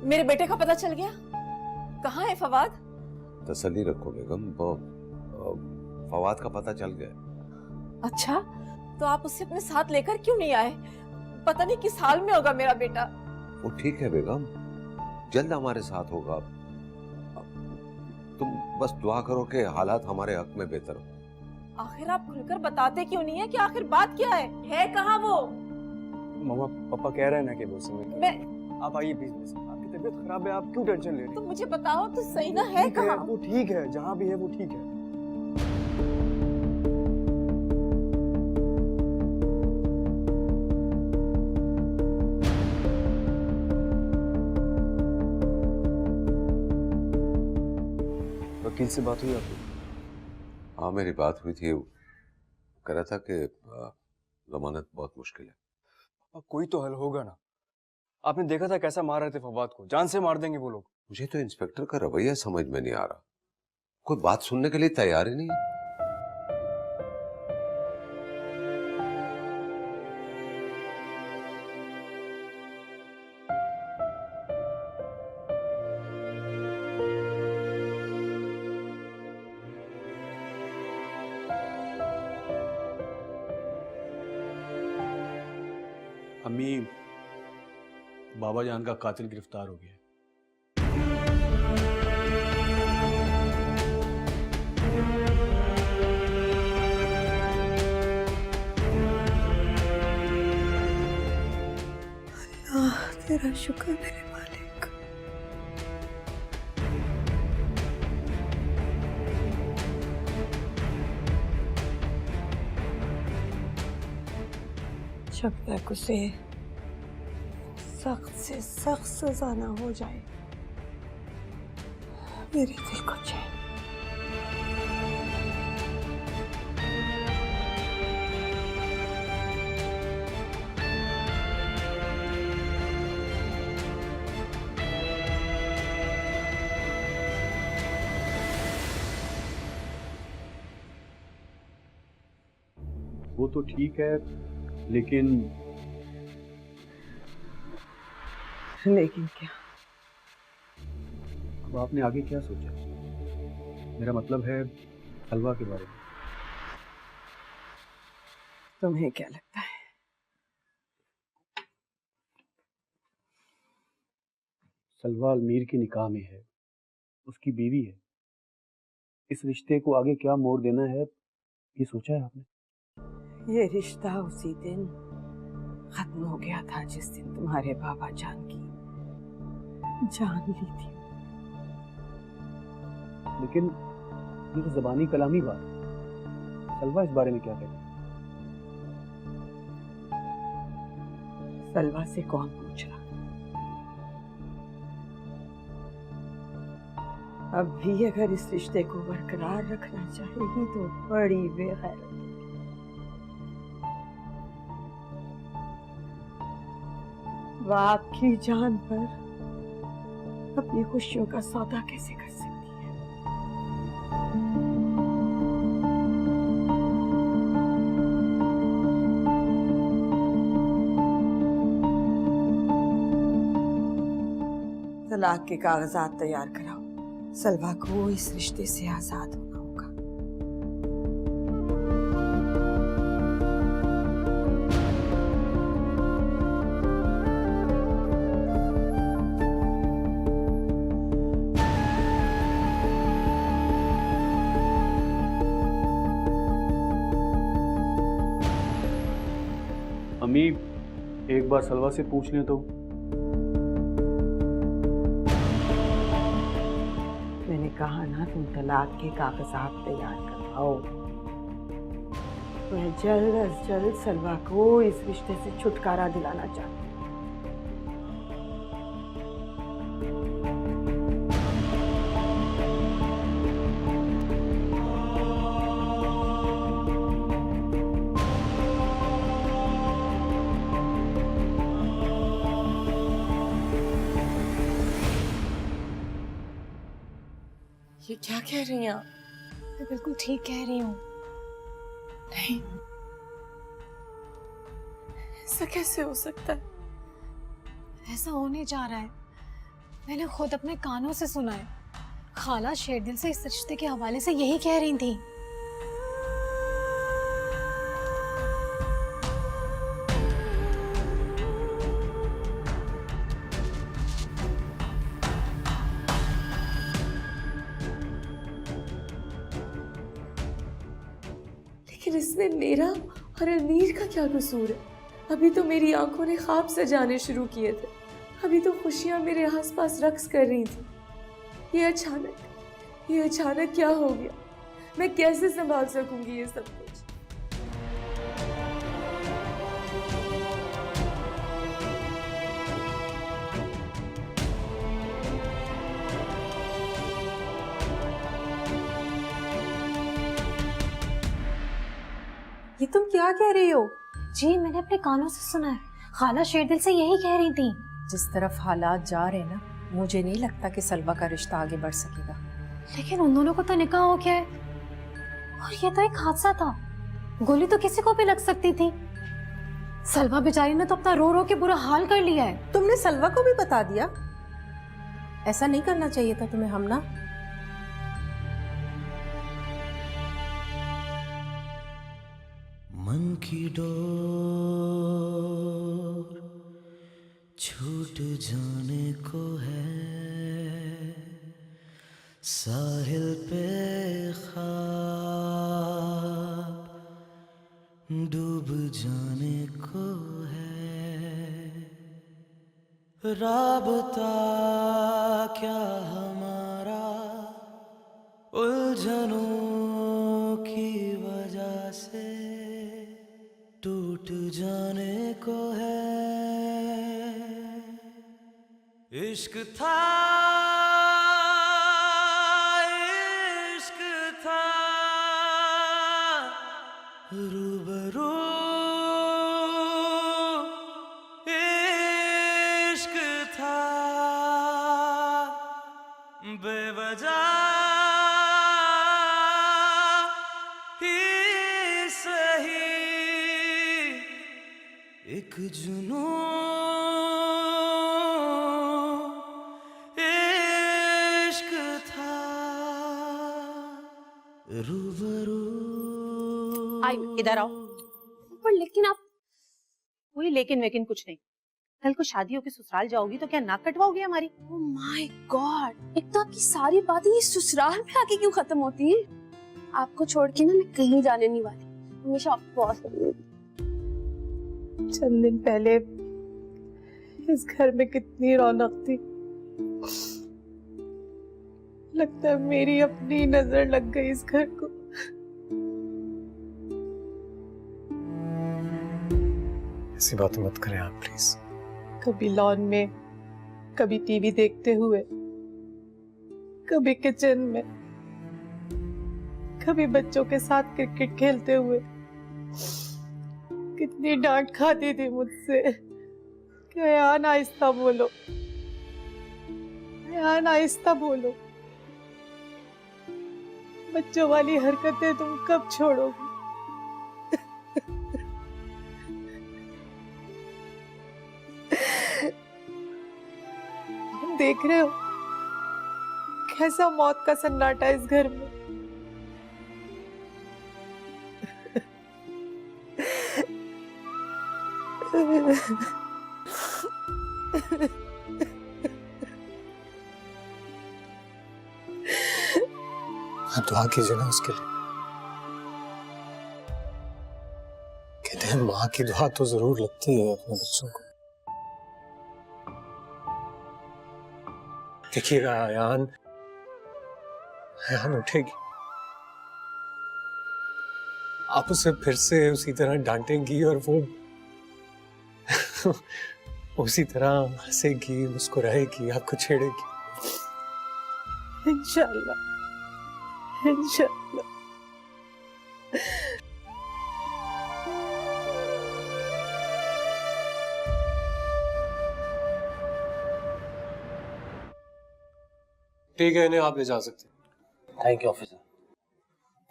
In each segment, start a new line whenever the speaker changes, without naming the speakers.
मेरे बेटे का पता चल गया? कहाँ है फवाद?
तसल्ली रखो बेगम, फवाद का पता चल गया।
अच्छा, तो आप उसे अपने साथ लेकर क्यों नहीं आए? पता नहीं किस हाल में होगा मेरा बेटा।
वो ठीक है बेगम, जल्द हमारे साथ होगा। तुम बस दुआ करो कि हालात हमारे हक में बेहतर हो।
आखिर आप खुलकर बताते क्यों नहीं है कि आखिर बात क्या है कहाँ वो?
मम्मा पापा कह रहे हैं ना कि वो समय
मैं
आप आइए प्लीज। आपकी तबीयत खराब है, आप क्यों टेंशन ले रही
तो
हैं?
मुझे बताओ तो सही ना, है कहाँ?
वो ठीक है, जहाँ भी है वो ठीक है। वकील से बात हुई आपकी?
हाँ मेरी बात हुई थी, कह रहा था कि जमानत बहुत मुश्किल है।
अब कोई तो हल होगा ना। आपने देखा था कैसा मार रहे थे फवाद को, जान से मार देंगे वो लोग।
मुझे तो इंस्पेक्टर का रवैया समझ में नहीं आ रहा, कोई बात सुनने के लिए तैयार ही नहीं है।
अम्मी, बाबा जान का कातिल गिरफ्तार हो गया।
तेरा शुक्र मेरे मालिक। जब तक उसे सख्त से सख्त सजा ना हो जाए मेरे दिल को चैन।
वो तो ठीक है, लेकिन
क्या?
अब आपने आगे क्या सोचा? मेरा मतलब है हलवा के बारे में।
तुम्हें क्या लगता है?
सलवा अमीर के निकाह में है, उसकी बीवी है। इस रिश्ते को आगे क्या मोड़ देना है, ये सोचा है आपने?
ये रिश्ता उसी दिन खत्म हो गया था जिस दिन तुम्हारे बाबा जान की जान ली थी।
लेकिन ये तो ज़बानी कलामी बात है। सलवा इस बारे में क्या कहती है?
सलवा से कौन पूछ रहा? अब भी अगर इस रिश्ते को बरकरार रखना चाहेगी तो बड़ी बेगैरत होगी। वह आपकी जान पर अपनी खुशियों का सौदा कैसे कर सकती है? तलाक के कागजात तैयार कराओ। सलवा को इस रिश्ते से आजाद होना होगा।
अम्मी, एक बार सलवा से पूछ लें तो।
मैंने कहा ना, तुम तलाक के कागजात तैयार करवाओ। मैं जल्द अज जल्द सलवा को इस रिश्ते से छुटकारा दिलाना चाहती हूँ। ये क्या कह रही हैं आप?
मैं बिल्कुल ठीक कह रही हूँ।
नहीं, ऐसा कैसे हो सकता है?
ऐसा होने जा रहा है। मैंने खुद अपने कानों से सुना है। खाला शेरदिल से इस रिश्ते के हवाले से यही कह रही थी।
लेकिन इसमें मेरा और अमीर का क्या कसूर है? अभी तो मेरी आंखों ने ख्वाब सजाने शुरू किए थे, अभी तो खुशियां मेरे आसपास रक्स कर रही थी। ये अचानक क्या हो गया? मैं कैसे संभाल सकूंगी ये सब कुछ?
ये तुम क्या कह रही हो? जी मैंने अपने कानों से सुना है। खाला शेरदिल से यही कह रही थी।
जिस तरफ हालात जा रहे ना, मुझे नहीं लगता कि सलवा का रिश्ता आगे बढ़ सकेगा।
लेकिन उन दोनों को तो निकाह हो गया है और ये तो एक हादसा था। गोली तो किसी को भी लग सकती थी। सलवा बेचारी ने तो अपना रो रो के बुरा हाल कर लिया है।
तुमने सलवा को भी बता दिया? ऐसा नहीं करना चाहिए था तुम्हें हमना।
मन की डोर छूट जाने को है, साहिल पे ख्वाब डूब जाने को है। राबता क्या हमारा उलझनों की वजह से टूट जाने को है। इश्क था, इश्क था, रूबरू इश्क था, बेवजह ही सही एक जुनून इश्क था, रूबरू।
आई इधर आओ।
पर लेकिन आप कोई लेकिन कुछ नहीं। कल को शादी होके ससुराल जाओगी तो क्या नाक कटवाओगी हमारी?
ओह माय गॉड, एक तो आपकी सारी बातें ये ससुराल में आके क्यों खत्म होती हैं? आपको छोड़ के ना मैं कहीं जाने नहीं वाली, हमेशा आपको पास करूंगी।
चंद दिन पहले इस घर में कितनी रौनक थी। लगता है मेरी अपनी नजर लग गई इस घर को।
ऐसी बात मत करें आप प्लीज।
कभी लॉन में, कभी टीवी देखते हुए, कभी किचन में, कभी बच्चों के साथ क्रिकेट खेलते हुए। कितनी डांट खाती थी मुझसे। क्या यान आहिस्ता बोलो, यान आहिस्ता बोलो। बच्चों वाली हरकतें तुम कब छोड़ोगी? देख रहे हो कैसा मौत का सन्नाटा इस घर में।
आप दुआ कीजिए ना उसके लिए। कहते हैं माँ की दुआ तो जरूर लगती है अपने बच्चों को। देखिएगा आयान उठेगी, आप उसे फिर से उसी तरह डांटेंगी और वो उसी तरह हंसेगी, मुस्कुराएगी, आपको छेड़ेगी।
इंशाल्लाह, इंशाल्लाह।
ठीक है, इन्हें आप ले जा सकते हैं।
Thank you officer.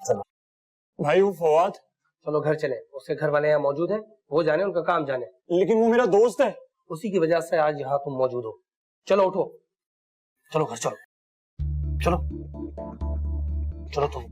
चलो
भाई वो फवाद,
चलो घर चले, उसके घर वाले यहाँ मौजूद हैं, वो जाने उनका काम जाने।
लेकिन वो मेरा दोस्त है।
उसी की वजह से आज यहाँ तुम मौजूद हो। चलो उठो।
चलो घर चलो, चलो चलो तुम।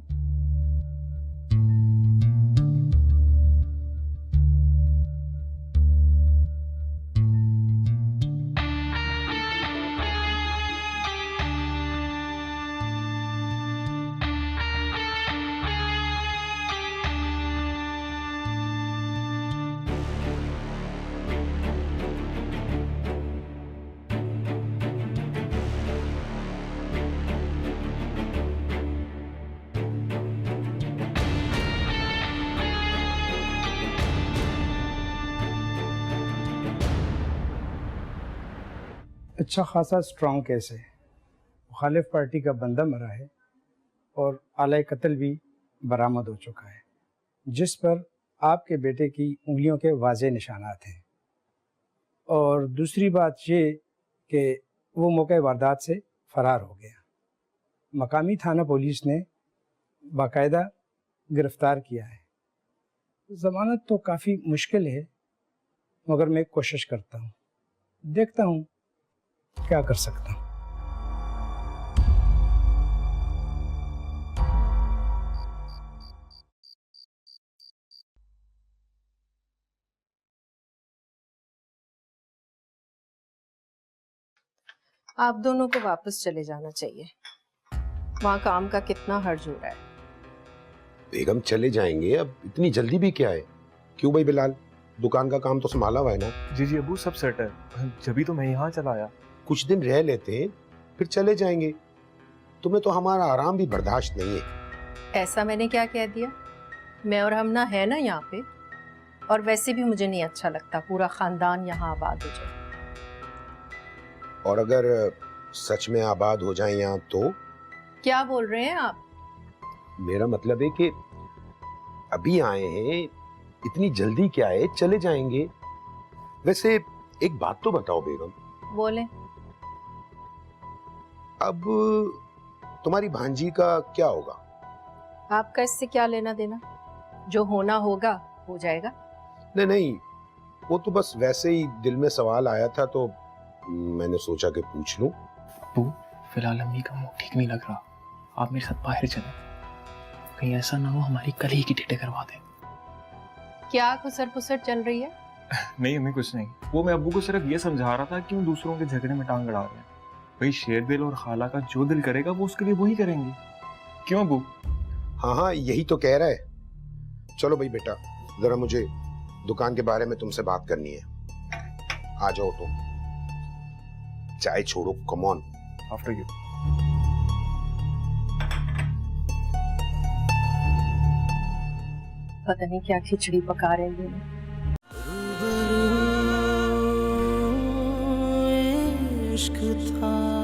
अच्छा खासा स्ट्रॉन्ग केस है। मुखालिफ पार्टी का बंदा मरा है और आला कत्ल भी बरामद हो चुका है, जिस पर आपके बेटे की उंगलियों के वाज़ेह निशानात हैं। और दूसरी बात ये कि वो मौके वारदात से फ़रार हो गया। मकामी थाना पुलिस ने बाकायदा गिरफ़्तार किया है। ज़मानत तो काफ़ी मुश्किल है, मगर मैं कोशिश करता हूँ, देखता हूँ क्या कर सकता हूँ।
आप दोनों को वापस चले जाना चाहिए। वहाँ काम का कितना हर्ज हो रहा है।
बेगम चले जाएंगे, अब इतनी जल्दी भी क्या है? क्यों भाई बिलाल, दुकान का काम तो संभाला हुआ है ना?
जी अबू सब सेट है, जभी तो मैं यहाँ चला आया।
कुछ दिन रह लेते हैं फिर चले जाएंगे। तुम्हें तो हमारा आराम भी बर्दाश्त नहीं है।
ऐसा मैंने क्या कह दिया? मैं और हम ना है ना यहाँ पे, और वैसे भी मुझे नहीं अच्छा लगता पूरा खानदान यहाँ आबाद हो जाए।
और अगर सच में आबाद हो जाए यहाँ तो?
क्या बोल रहे हैं आप?
मेरा मतलब है कि अभी आए हैं, इतनी जल्दी क्या है, चले जाएंगे। वैसे एक बात तो बताओ बेगम।
बोले।
अब तुम्हारी भांजी का क्या होगा?
आपका इससे क्या लेना देना? जो होना होगा हो जाएगा।
नहीं, वो तो बस वैसे ही दिल में सवाल आया था तो मैंने सोचा कि पूछ लूं।
अब्बू, फिलहाल अम्मी का मुंह ठीक नहीं लग रहा, आप मेरे साथ बाहर चलें। कहीं ऐसा ना हो हमारी कल ही की टिकटें करवा दें।
क्या खुसर पुसर चल रही है?
नहीं अम्मी कुछ नहीं, वो मैं अब्बू को सिर्फ ये समझा रहा था कि वो दूसरों के झगड़े में टांग अड़ा रहे हैं। भाई शेर दिल और खाला का जो दिल करेगा वो उसके लिए वही करेंगे। क्यों अब्बू?
हाँ यही तो कह रहा है। चलो भाई बेटा, जरा मुझे दुकान के बारे में तुमसे बात करनी है। आ जाओ तुम, चाय छोड़ो, कम ऑन।
After you.
पता नहीं क्या खिचड़ी पका रहे हैं।
इश्क था